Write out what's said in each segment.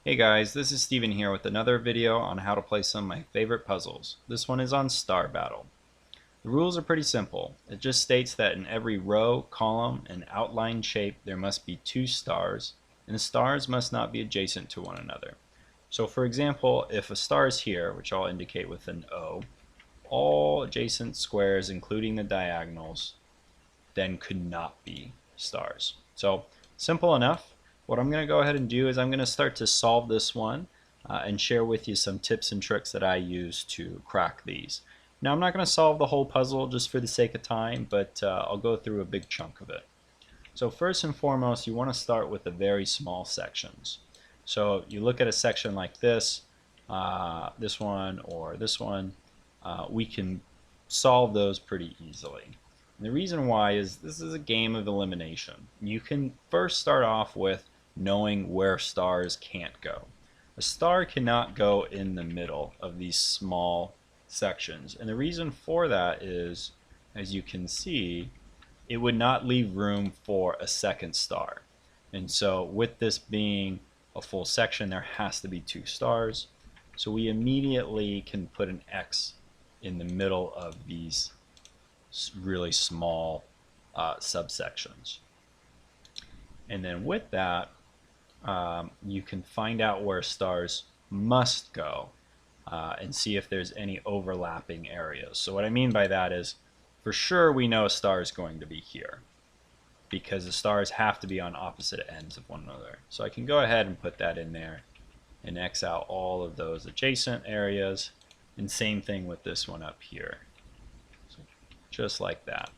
Hey guys, this is Steven here with another video on how to play some of my favorite puzzles. This one is on Star Battle. The rules are pretty simple. It just states that in every row, column, and outline shape there must be two stars, and the stars must not be adjacent to one another. So for example, if a star is here, which I'll indicate with an O, all adjacent squares, including the diagonals, then could not be stars. So simple enough. What I'm going to go ahead and do is I'm going to start to solve this one and share with you some tips and tricks that I use to crack these. Now I'm not going to solve the whole puzzle just for the sake of time, but I'll go through a big chunk of it. So first and foremost, you want to start with the very small sections. So you look at a section like this one, or this one, we can solve those pretty easily. And the reason why is this is a game of elimination. You can first start off with knowing where stars can't go. A star cannot go in the middle of these small sections. And the reason for that is, as you can see, it would not leave room for a second star. And so with this being a full section, there has to be two stars. So we immediately can put an X in the middle of these really small subsections. And then with that, you can find out where stars must go and see if there's any overlapping areas. So what I mean by that is, for sure we know a star is going to be here because the stars have to be on opposite ends of one another. So I can go ahead and put that in there and X out all of those adjacent areas, and same thing with this one up here. So just like that.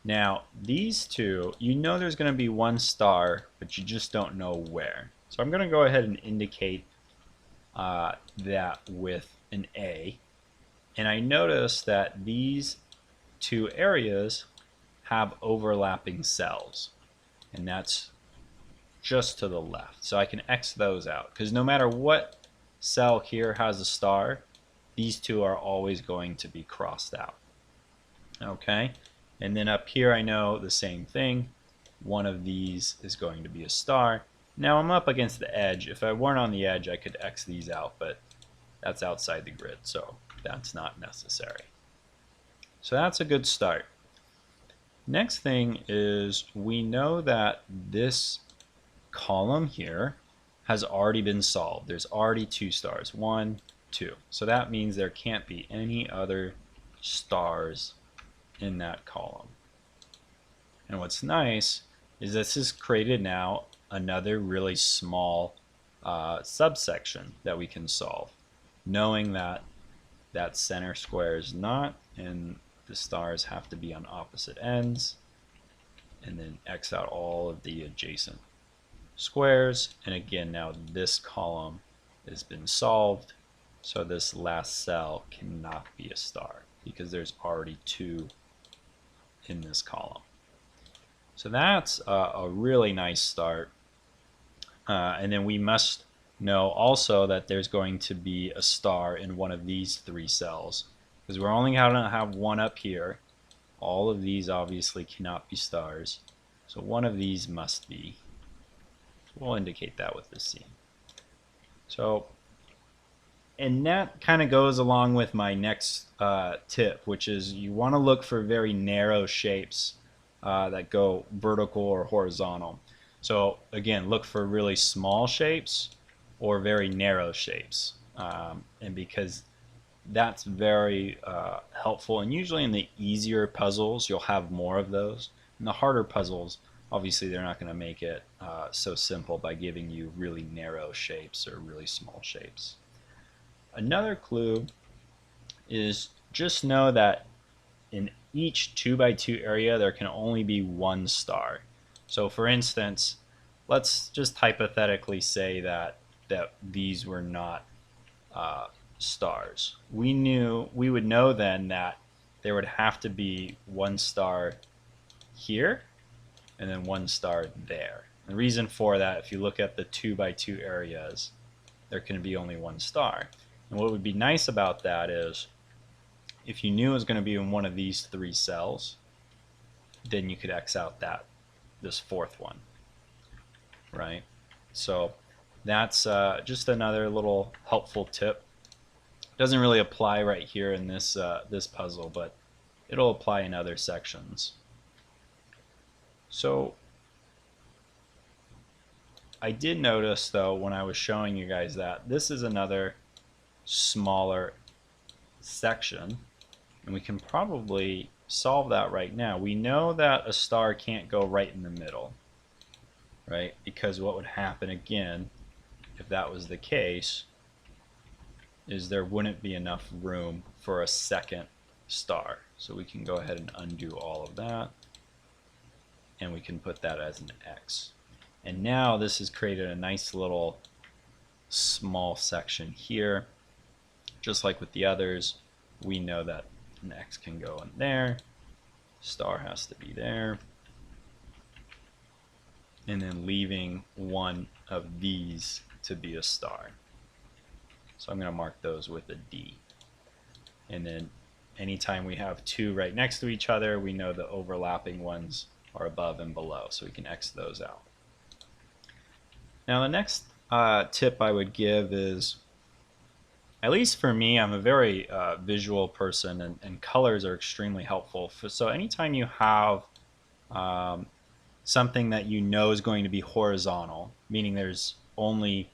Now these two, you know there's going to be one star, but you just don't know where. So I'm going to go ahead and indicate that with an A. And I notice that these two areas have overlapping cells. And that's just to the left. So I can X those out. Because no matter what cell here has a star, these two are always going to be crossed out. Okay? And then up here I know the same thing. One of these is going to be a star. Now I'm up against the edge. If I weren't on the edge I could X these out, but that's outside the grid, so that's not necessary. So that's a good start. Next thing is we know that this column here has already been solved. There's already two stars, 1, 2. So that means there can't be any other stars in that column. And what's nice is this has created now another really small subsection that we can solve, knowing that that center square is not, and the stars have to be on opposite ends, and then X out all of the adjacent squares. And again, now this column has been solved, so this last cell cannot be a star because there's already two in this column. So that's a really nice start. And then we must know also that there's going to be a star in one of these three cells, because we're only going to have one up here. All of these obviously cannot be stars, so one of these must be. We'll indicate that with the C. So, and that kind of goes along with my next tip, which is you want to look for very narrow shapes that go vertical or horizontal. So again, look for really small shapes or very narrow shapes, and because that's very helpful. And usually in the easier puzzles you'll have more of those. In the harder puzzles, obviously they're not going to make it so simple by giving you really narrow shapes or really small shapes. Another clue is just know that in each 2x2 area there can only be one star. So for instance, let's just hypothetically say that these were not stars. We would know then that there would have to be one star here and then one star there. The reason for that, if you look at the 2x2 areas, there can be only one star. And what would be nice about that is if you knew it was going to be in one of these three cells, then you could X out this fourth one, right? So That's just another little helpful tip. Doesn't really apply right here in this this puzzle, but it'll apply in other sections. So I did notice though when I was showing you guys that this is another smaller section, and we can probably solve that right now. We know that a star can't go right in the middle, right? Because what would happen again if that was the case is there wouldn't be enough room for a second star. So we can go ahead and undo all of that, and we can put that as an X. And now this has created a nice little small section here. Just like with the others, we know that an X can go in there, star has to be there, and then leaving one of these to be a star. So I'm going to mark those with a D. And then anytime we have two right next to each other, we know the overlapping ones are above and below, so we can X those out. Now the next tip I would give is, at least for me, I'm a very visual person, and colors are extremely helpful. So anytime you have something that you know is going to be horizontal, meaning there's only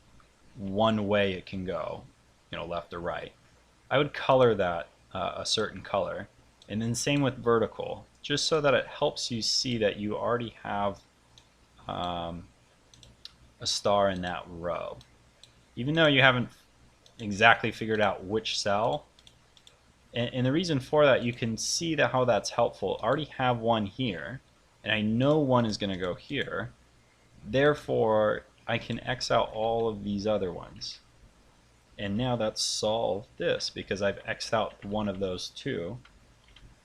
one way it can go, left or right, I would color that a certain color. And then same with vertical, just so that it helps you see that you already have a star in that row. Even though you haven't exactly figured out which cell. And the reason for that, you can see how that's helpful. I already have one here, and I know one is going to go here. Therefore, I can X out all of these other ones. And now that's solved this, because I've X'd out one of those two.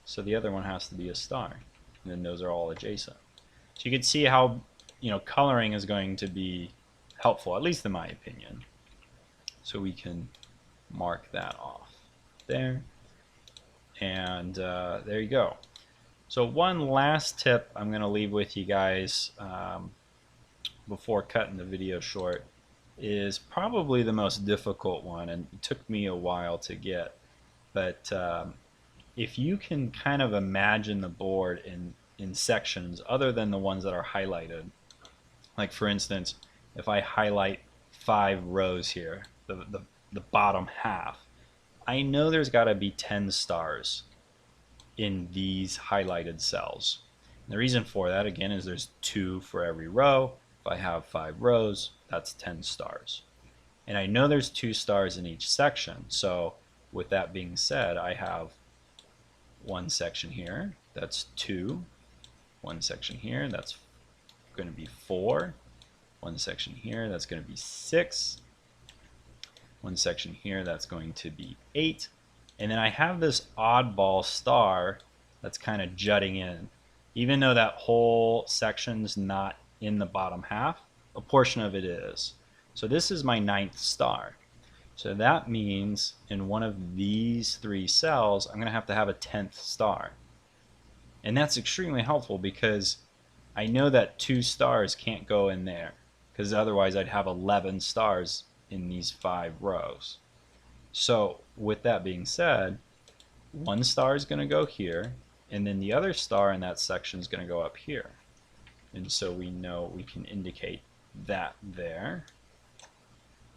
So the other one has to be a star. And then those are all adjacent. So you can see how coloring is going to be helpful, at least in my opinion. So we can mark that off there. And there you go. So one last tip I'm going to leave with you guys before cutting the video short is probably the most difficult one, and it took me a while to get. But if you can kind of imagine the board in sections other than the ones that are highlighted, like for instance, if I highlight 5 rows here, the bottom half, I know there's got to be 10 stars in these highlighted cells. And the reason for that, again, is there's 2 for every row. If I have 5 rows, that's 10 stars. And I know there's 2 stars in each section. So with that being said, I have one section here, that's 2. One section here, that's going to be 4. One section here, that's going to be 6. One section here, that's going to be 8. And then I have this oddball star that's kind of jutting in. Even though that whole section's not in the bottom half, a portion of it is. So this is my 9th star. So that means in one of these 3 cells, I'm going to have a 10th star. And that's extremely helpful because I know that 2 stars can't go in there, because otherwise I'd have 11 stars in these 5 rows. So with that being said, 1 star is going to go here, and then the other star in that section is going to go up here. And so we know we can indicate that there.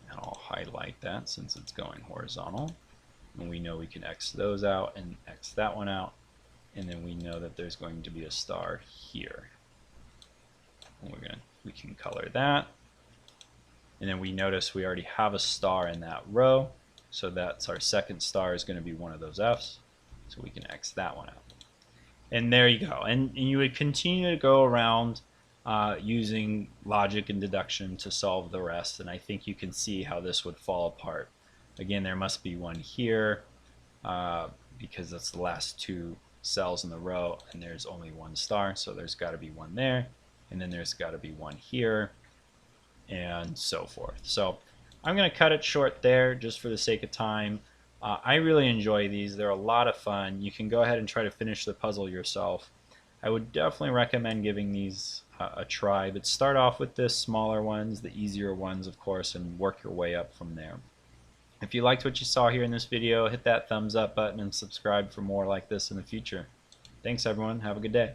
And I'll highlight that since it's going horizontal. And we know we can X those out and X that one out. And then we know that there's going to be a star here. And we can color that. And then we notice we already have a star in that row. So that's our 2nd star is going to be one of those F's. So we can X that one out. And there you go. And you would continue to go around using logic and deduction to solve the rest. And I think you can see how this would fall apart. Again, there must be one here because that's the last 2 cells in the row, and there's only 1 star. So there's got to be one there. And then there's got to be one here, and so forth. So I'm going to cut it short there just for the sake of time. I really enjoy these. They're a lot of fun. You can go ahead and try to finish the puzzle yourself. I would definitely recommend giving these a try, but start off with the smaller ones, the easier ones of course, and work your way up from there. If you liked what you saw here in this video, hit that thumbs up button and subscribe for more like this in the future. Thanks everyone, have a good day.